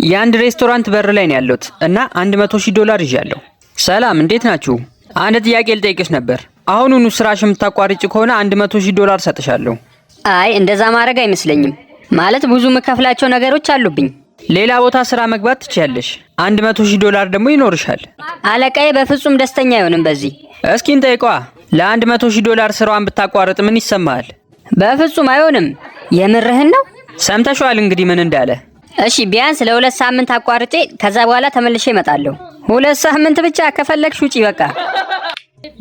የአንድ ሬስቶራንት በር ላይ ነው ያለሁት እና $100,000 ይዣለሁ። ሰላም፣ እንዴት ናችሁ? አንድ ጥያቄ ልጠይቅሽ ነበር። አሁኑኑ ስራሽ የምታቋርጪ ከሆነ $100,000 ሰጥሻለሁ። አይ እንደዛ ማድረግ አይመስለኝም። ማለት ብዙ መከፍላቸው ነገሮች አሉብኝ። ሌላ ቦታ ስራ መግባት ትችያለሽ። $100,000 ደግሞ ይኖርሻል። አለቃዬ በፍጹም ደስተኛ አይሆንም በዚህ። እስኪ እንጠይቋ። ለ$100,000 ስራዋን ብታቋርጥ ምን ይሰማሃል? በፍጹም አይሆንም። የምርህን ነው? ሰምተሽዋል እንግዲህ ምን እንዳለ። እሺ ቢያንስ ለ2 ሳምንት አቋርጬ ከዛ በኋላ ተመልሼ እመጣለሁ። 2 ሳምንት ብቻ ከፈለግሽ ውጪ በቃ።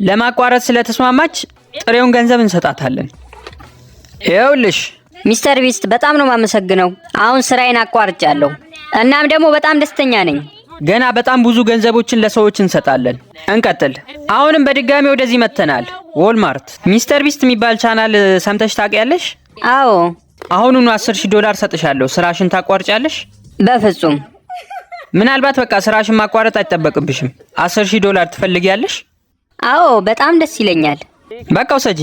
ለማቋረጥ ስለተስማማች ጥሬውን ገንዘብ እንሰጣታለን። ይኸውልሽ ሚስተር ቢስት በጣም ነው የማመሰግነው። አሁን ስራዬን አቋርጫለሁ። እናም ደግሞ በጣም ደስተኛ ነኝ። ገና በጣም ብዙ ገንዘቦችን ለሰዎች እንሰጣለን። እንቀጥል። አሁንም በድጋሚ ወደዚህ መተናል። ዎልማርት። ሚስተር ቢስት የሚባል ቻናል ሰምተሽ ታውቂያለሽ? አዎ። አሁኑኑ $10,000 ሰጥሻለሁ። ስራሽን ታቋርጫለሽ? በፍጹም። ምናልባት በቃ ስራሽን ማቋረጥ አይጠበቅብሽም። $10,000 ትፈልጊያለሽ? አዎ በጣም ደስ ይለኛል። በቃ ውሰጂ።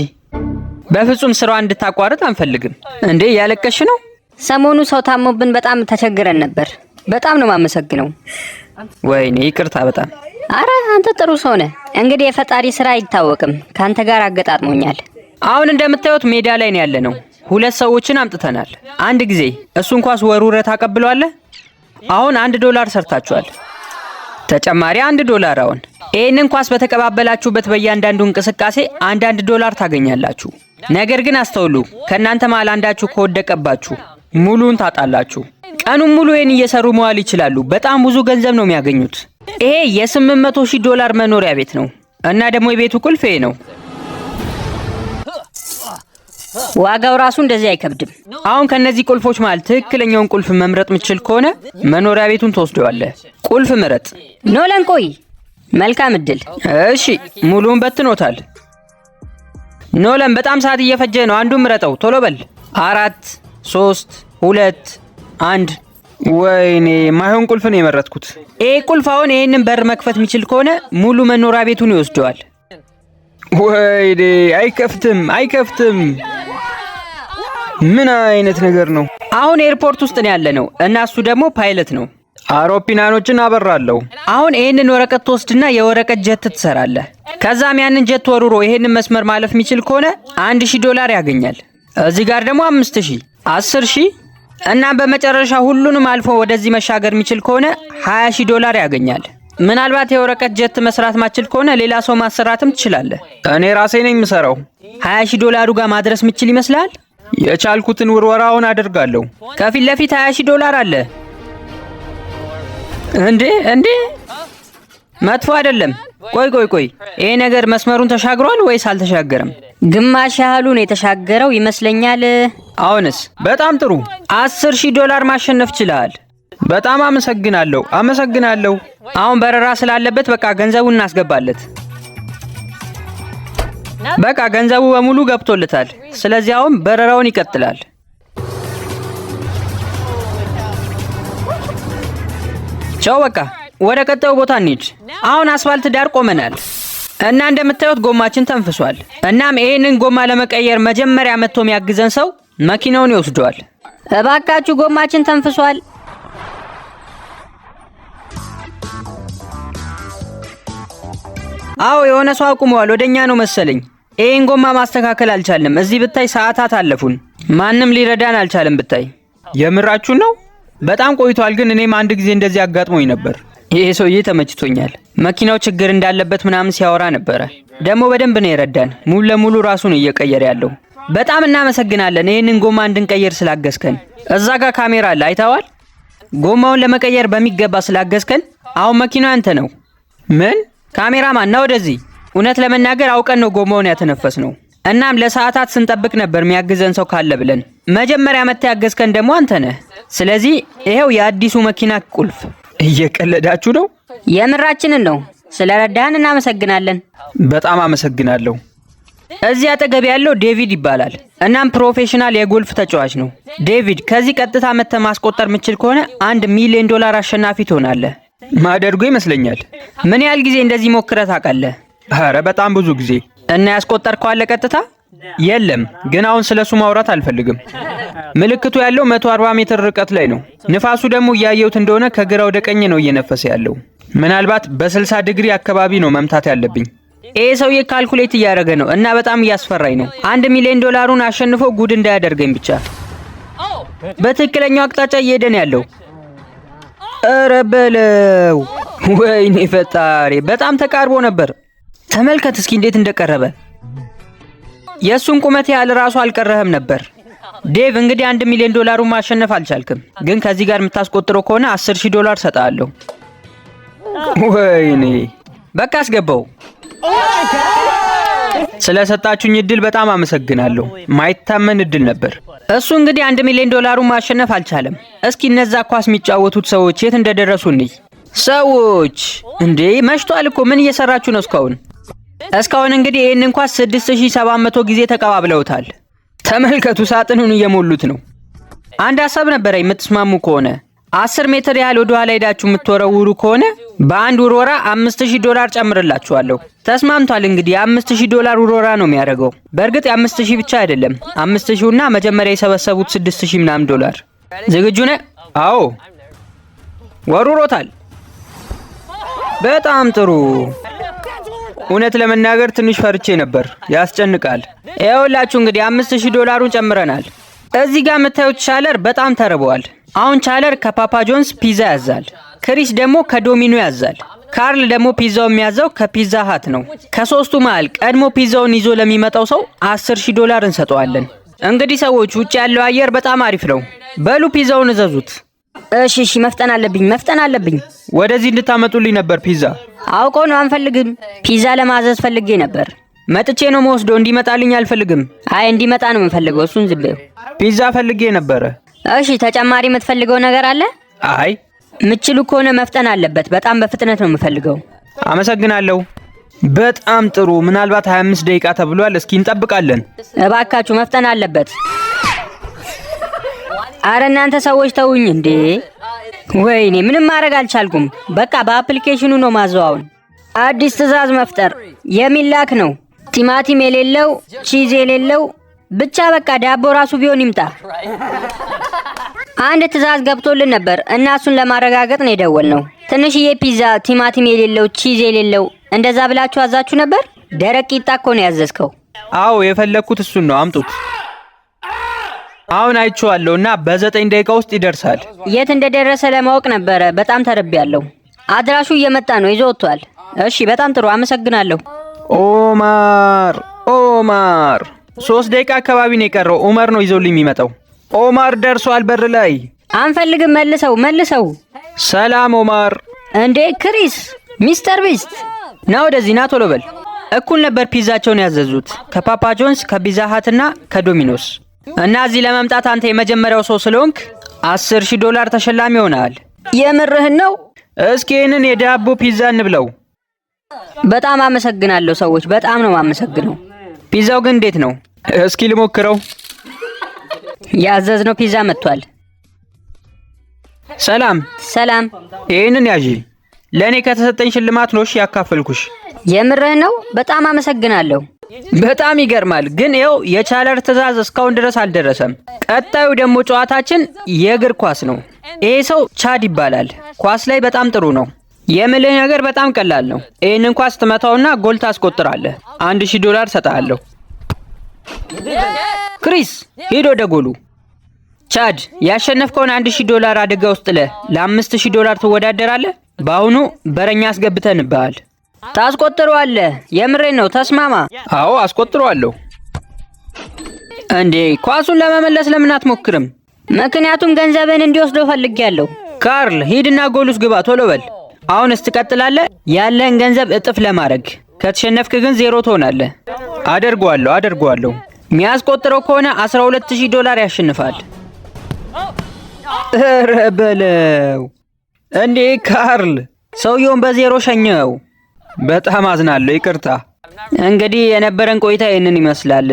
በፍጹም ስራዋን እንድታቋርጥ አንፈልግም። እንዴ ያለቀሽ ነው? ሰሞኑ ሰው ታሞብን በጣም ተቸግረን ነበር። በጣም ነው የማመሰግነው። ወይኔ ይቅርታ በጣም። አረ አንተ ጥሩ ሰው ነህ። እንግዲህ የፈጣሪ ስራ አይታወቅም። ካንተ ጋር አገጣጥሞኛል። አሁን እንደምታዩት ሜዳ ላይ ነው ያለነው። 2 ሰዎችን አምጥተናል። አንድ ጊዜ እሱን ኳስ ወሩረ ታቀብለዋለህ። አሁን $1 ሰርታችኋል። ተጨማሪ $1 አሁን ይሄንን ኳስ በተቀባበላችሁበት በእያንዳንዱ እንቅስቃሴ $1 ታገኛላችሁ። ነገር ግን አስተውሉ፣ ከእናንተ መሃል አንዳችሁ ከወደቀባችሁ ሙሉን ታጣላችሁ። ቀኑን ሙሉ ይሄን እየሰሩ መዋል ይችላሉ። በጣም ብዙ ገንዘብ ነው የሚያገኙት። ይሄ $800,000 መኖሪያ ቤት ነው እና ደግሞ የቤቱ ቁልፍ ይሄ ነው። ዋጋው ራሱ እንደዚህ አይከብድም። አሁን ከነዚህ ቁልፎች መሃል ትክክለኛውን ቁልፍ መምረጥ የምትችል ከሆነ መኖሪያ ቤቱን ትወስደዋለህ። ቁልፍ ምረጥ። ኖላን ቆይ፣ መልካም እድል። እሺ ሙሉውን በትኖታል። ኖላን በጣም ሰዓት እየፈጀ ነው። አንዱን ምረጠው፣ ቶሎ በል። 4 3 2 1 ወይኔ ማይሆን ቁልፍ ነው የመረጥኩት። ይሄ ቁልፍ አሁን ይሄንን በር መክፈት የሚችል ከሆነ ሙሉ መኖሪያ ቤቱን ይወስደዋል። ወይኔ አይከፍትም፣ አይከፍትም። ምን አይነት ነገር ነው? አሁን ኤርፖርት ውስጥ ነው ያለነው እና እሱ ደግሞ ፓይለት ነው። አውሮፕላኖችን አበራለሁ። አሁን ይሄንን ወረቀት ትወስድና የወረቀት ጀት ትሰራለህ። ከዛም ያንን ጀት ወሩሮ ይሄንን መስመር ማለፍ የሚችል ከሆነ $1,000 ያገኛል። እዚህ ጋር ደግሞ 5,000፣ 10,000 እና በመጨረሻ ሁሉንም አልፎ ወደዚህ መሻገር የሚችል ከሆነ $20,000 ያገኛል። ምናልባት የወረቀት ጀት መስራት ማችል ከሆነ ሌላ ሰው ማሰራትም ትችላለህ። እኔ ራሴ ነኝ የምሰራው። $20,000 ጋር ማድረስ ምችል ይመስላል? የቻልኩትን ውርወራውን አደርጋለሁ። ከፊት ለፊት $20,000 አለ። እንዴ መጥፎ አይደለም። ቆይ ይሄ ነገር መስመሩን ተሻግሯል ወይስ አልተሻገረም? ግማሽ ያህሉን የተሻገረው ይመስለኛል። አሁንስ በጣም ጥሩ። $10,000 ማሸነፍ ችለሃል። በጣም አመሰግናለሁ። አሁን በረራ ስላለበት በቃ ገንዘቡን እናስገባለት። በቃ ገንዘቡ በሙሉ ገብቶለታል። ስለዚህ አሁን በረራውን ይቀጥላል። ቻው፣ በቃ ወደ ቀጣዩ ቦታ እንሂድ። አሁን አስፋልት ዳር ቆመናል እና እንደምታዩት ጎማችን ተንፍሷል። እናም ይሄንን ጎማ ለመቀየር መጀመሪያ መጥቶ የሚያግዘን ሰው መኪናውን ይወስደዋል። እባካችሁ ጎማችን ተንፍሷል። አዎ የሆነ ሰው አቁመዋል። ወደኛ ነው መሰለኝ። ይሄን ጎማ ማስተካከል አልቻልንም። እዚህ ብታይ ሰዓታት አለፉን። ማንም ሊረዳን አልቻለም። ብታይ የምራችሁ ነው? በጣም ቆይቷል። ግን እኔም አንድ ጊዜ እንደዚህ አጋጥሞኝ ነበር። ይሄ ሰውዬ ተመችቶኛል። መኪናው ችግር እንዳለበት ምናምን ሲያወራ ነበረ። ደግሞ በደንብ ነው የረዳን። ሙሉ ለሙሉ ራሱን እየቀየረ ያለው። በጣም እናመሰግናለን ይሄንን ጎማ እንድንቀየር ስላገዝከን። እዛ ጋር ካሜራ አለ፣ አይተዋል? ጎማውን ለመቀየር በሚገባ ስላገዝከን አሁን መኪናው አንተ ነው። ምን? ካሜራማን ነው ወደዚህ። እውነት ለመናገር አውቀን ነው ጎማውን ያተነፈስ ነው። እናም ለሰዓታት ስንጠብቅ ነበር የሚያግዘን ሰው ካለ ብለን። መጀመሪያ መጥተህ ያገዝከን ደግሞ አንተ ነህ። ስለዚህ ይሄው የአዲሱ መኪና ቁልፍ። እየቀለዳችሁ ነው? የምራችንን ነው። ስለረዳህን እናመሰግናለን። በጣም አመሰግናለሁ። እዚህ አጠገብ ያለው ዴቪድ ይባላል። እናም ፕሮፌሽናል የጎልፍ ተጫዋች ነው። ዴቪድ ከዚህ ቀጥታ መጥተህ ማስቆጠር የምትችል ከሆነ $1,000,000 አሸናፊ ትሆናለህ። ማደርጎ ይመስለኛል። ምን ያህል ጊዜ እንደዚህ ሞክረህ ታውቃለህ? ኧረ በጣም ብዙ ጊዜ። እና ያስቆጠርከው አለ ቀጥታ? የለም፣ ግን አሁን ስለሱ ማውራት አልፈልግም። ምልክቱ ያለው 140 ሜትር ርቀት ላይ ነው። ንፋሱ ደግሞ እያየሁት እንደሆነ ከግራ ወደ ቀኝ ነው እየነፈሰ ያለው። ምናልባት በ60 ዲግሪ አካባቢ ነው መምታት ያለብኝ። ይሄ ሰውዬ ካልኩሌት እያደረገ ነው እና በጣም እያስፈራኝ ነው። $1 ሚሊዮን አሸንፎ ጉድ እንዳያደርገኝ ብቻ። በትክክለኛው አቅጣጫ እየሄደ ነው ያለው። ኧረ በለው! ወይኔ ፈጣሪ! በጣም ተቃርቦ ነበር። ተመልከት እስኪ እንዴት እንደቀረበ። የእሱን ቁመት ያህል ራሱ አልቀረህም ነበር። ዴቭ እንግዲህ $1 ሚሊዮን ማሸነፍ አልቻልክም፣ ግን ከዚህ ጋር የምታስቆጥረው ከሆነ $10,000 ሰጣለሁ። ወይኔ! በቃ አስገባው። ስለሰጣችሁኝ እድል በጣም አመሰግናለሁ። ማይታመን እድል ነበር። እሱ እንግዲህ $1 ሚሊዮን ማሸነፍ አልቻለም። እስኪ እነዛ ኳስ የሚጫወቱት ሰዎች የት እንደደረሱ እንይ። ሰዎች እንዴ መሽቷል እኮ ምን እየሰራችሁ ነው እስካሁን? እስካሁን እንግዲህ ይህንን ኳስ 6700 ጊዜ ተቀባብለውታል። ተመልከቱ፣ ሳጥኑን እየሞሉት ነው። አንድ ሀሳብ ነበረ። የምትስማሙ ከሆነ 10 ሜትር ያህል ወደ ኋላ ሄዳችሁ የምትወረውሩ ከሆነ በአንድ ውርወራ $5000 ጨምርላችኋለሁ። ተስማምቷል። እንግዲህ $5000 ውርወራ ነው የሚያደርገው። በእርግጥ የ5000 ብቻ አይደለም፣ 5000 እና መጀመሪያ የሰበሰቡት $6000 ምናምን ዶላር። ዝግጁ ነህ? አዎ። ወርውሮታል። በጣም ጥሩ። እውነት ለመናገር ትንሽ ፈርቼ ነበር። ያስጨንቃል። ይኸውላችሁ እንግዲህ $5000 ጨምረናል። እዚህ ጋር የምታዩት ቻለር በጣም ተርበዋል። አሁን ቻለር ከፓፓ ጆንስ ፒዛ ያዛል። ክሪስ ደግሞ ከዶሚኖ ያዛል። ካርል ደግሞ ፒዛው የሚያዘው ከፒዛ ሃት ነው። ከሶስቱ መሃል ቀድሞ ፒዛውን ይዞ ለሚመጣው ሰው $10,000 እንሰጠዋለን። እንግዲህ ሰዎች ውጭ ያለው አየር በጣም አሪፍ ነው። በሉ ፒዛውን እዘዙት። እሺ፣ መፍጠን አለብኝ። ወደዚህ እንድታመጡልኝ ነበር ፒዛ። አውቆ ነው አንፈልግም። ፒዛ ለማዘዝ ፈልጌ ነበር። መጥቼ ነው መወስደው። እንዲመጣልኝ አልፈልግም። አይ እንዲመጣ ነው የምፈልገው። እሱን ዝም በይው። ፒዛ ፈልጌ ነበረ። እሺ፣ ተጨማሪ የምትፈልገው ነገር አለ? አይ ምችሉ ከሆነ መፍጠን አለበት። በጣም በፍጥነት ነው የምፈልገው። አመሰግናለሁ። በጣም ጥሩ። ምናልባት 25 ደቂቃ ተብሏል። እስኪ እንጠብቃለን። እባካችሁ መፍጠን አለበት። አረ እናንተ ሰዎች ተውኝ እንዴ! ወይኔ ምንም ማድረግ አልቻልኩም። በቃ በአፕሊኬሽኑ ነው ማዘዋውን። አዲስ ትዕዛዝ መፍጠር የሚላክ ነው። ቲማቲም የሌለው፣ ቺዝ የሌለው፣ ብቻ በቃ ዳቦ ራሱ ቢሆን ይምጣ። አንድ ትዕዛዝ ገብቶልን ነበር እና እሱን ለማረጋገጥ ነው የደወልነው። ትንሽዬ ፒዛ፣ ቲማቲም የሌለው፣ ቺዝ የሌለው እንደዛ ብላችሁ አዛችሁ ነበር። ደረቅ ቂጣ እኮ ነው ያዘዝከው። አዎ የፈለኩት እሱን ነው። አምጡት። አሁን አይቼዋለሁ እና በ9 ደቂቃ ውስጥ ይደርሳል። የት እንደደረሰ ለማወቅ ነበረ። በጣም ተርቤያለሁ። አድራሹ እየመጣ ነው፣ ይዞ ወጥቷል። እሺ በጣም ጥሩ አመሰግናለሁ። ኦማር 3 ደቂቃ አካባቢ ነው የቀረው። ኦማር ነው ይዞልኝ የሚመጣው። ኦማር ደርሷል በር ላይ። አንፈልግም፣ መልሰው። ሰላም ኦማር። እንዴ ክሪስ፣ ሚስተር ቢስት ና ወደዚህ ና፣ ቶሎ በል። እኩል ነበር ፒዛቸውን ያዘዙት ከፓፓ ጆንስ፣ ከፒዛ ሃት እና ከዶሚኖስ። እና እዚህ ለመምጣት አንተ የመጀመሪያው ሰው ስለሆንክ $10,000 ተሸላሚ ሆነሃል። የምርህን ነው? እስኪ ይህንን የዳቦ ፒዛ እንብለው። በጣም አመሰግናለሁ ሰዎች፣ በጣም ነው የማመሰግነው። ፒዛው ግን እንዴት ነው? እስኪ ልሞክረው። ያዘዝነው ፒዛ መጥቷል። ሰላም። ይህንን ያዢ። ለእኔ ከተሰጠኝ ሽልማት ነው ያካፈልኩሽ። የምርህን ነው? በጣም አመሰግናለሁ። በጣም ይገርማል። ግን ይኸው የቻለር ትዕዛዝ እስካሁን ድረስ አልደረሰም። ቀጣዩ ደግሞ ጨዋታችን የእግር ኳስ ነው። ይሄ ሰው ቻድ ይባላል። ኳስ ላይ በጣም ጥሩ ነው። የምልህ ነገር በጣም ቀላል ነው። ይህንን ኳስ ትመታውና ጎል ታስቆጥራለህ። $1,000 ሰጣለሁ። ክሪስ ሂድ ወደ ጎሉ። ቻድ ያሸነፍከውን $1,000 አደጋ ውስጥ ለ$5,000 ትወዳደራለህ። በአሁኑ በረኛ አስገብተንብሃል። ታስቆጥረዋለህ። የምሬን ነው። ተስማማ። አዎ አስቆጥረዋለሁ። እንዴ ኳሱን ለመመለስ ለምን አትሞክርም? ምክንያቱም ገንዘብን እንዲወስደው ፈልጌያለሁ። ካርል ሂድና ጎል ውስጥ ግባ፣ ቶሎ በል። አሁንስ ትቀጥላለህ ያለህን ገንዘብ እጥፍ ለማድረግ። ከተሸነፍክ ግን 0 ትሆናለህ። አደርገዋለሁ። የሚያስቆጥረው ከሆነ $12,000 ያሸንፋል። ኧረ በለው እንዴ ካርል፣ ሰውየውን በ0 ሸኘው። በጣም አዝናለሁ፣ ይቅርታ። እንግዲህ የነበረን ቆይታ ይህንን ይመስላል።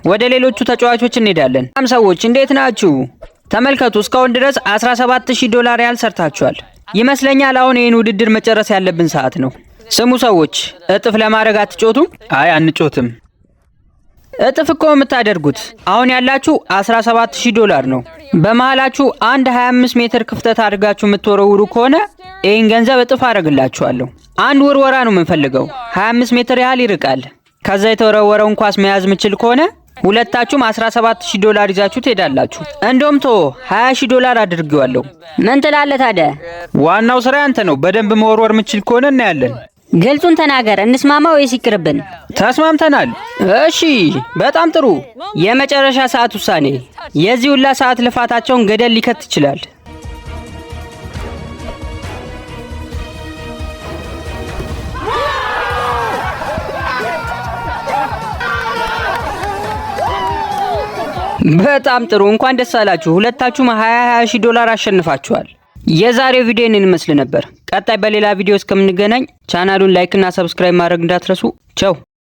ወደ ሌሎቹ ተጫዋቾች እንሄዳለን። ሰዎች እንዴት ናችሁ? ተመልከቱ፣ እስካሁን ድረስ $17,000 ያህል ሰርታችኋል ይመስለኛል። አሁን ይህን ውድድር መጨረስ ያለብን ሰዓት ነው። ስሙ ሰዎች፣ እጥፍ ለማድረግ አትጮቱም? አይ አንጮትም። እጥፍ እኮ የምታደርጉት። አሁን ያላችሁ $17,000 ነው። በመሃላችሁ አንድ 25 ሜትር ክፍተት አድርጋችሁ የምትወረውሩ ከሆነ ይህን ገንዘብ እጥፍ አደርግላችኋለሁ። አንድ ውርወራ ነው የምንፈልገው። 25 ሜትር ያህል ይርቃል። ከዛ የተወረወረውን ኳስ መያዝ የምችል ከሆነ ሁለታችሁም $17,000 ይዛችሁ ትሄዳላችሁ። እንደውም $20,000 አድርጌዋለሁ። ምን ትላለህ ታዲያ? ዋናው ስራ ያንተ ነው። በደንብ መወርወር የምችል ከሆነ እናያለን። ግልጹን ተናገር። እንስማማ ወይስ ይቅርብን? ተስማምተናል። እሺ፣ በጣም ጥሩ። የመጨረሻ ሰዓት ውሳኔ። የዚህ ሁላ ሰዓት ልፋታቸውን ገደል ሊከት ይችላል። በጣም ጥሩ። እንኳን ደስ አላችሁ። ሁለታችሁም $20,000 አሸንፋችኋል። የዛሬው ቪዲዮ እኔን ይመስል ነበር። ቀጣይ በሌላ ቪዲዮ እስከምንገናኝ ቻናሉን ላይክ እና ሰብስክራይብ ማድረግ እንዳትረሱ። ቻው።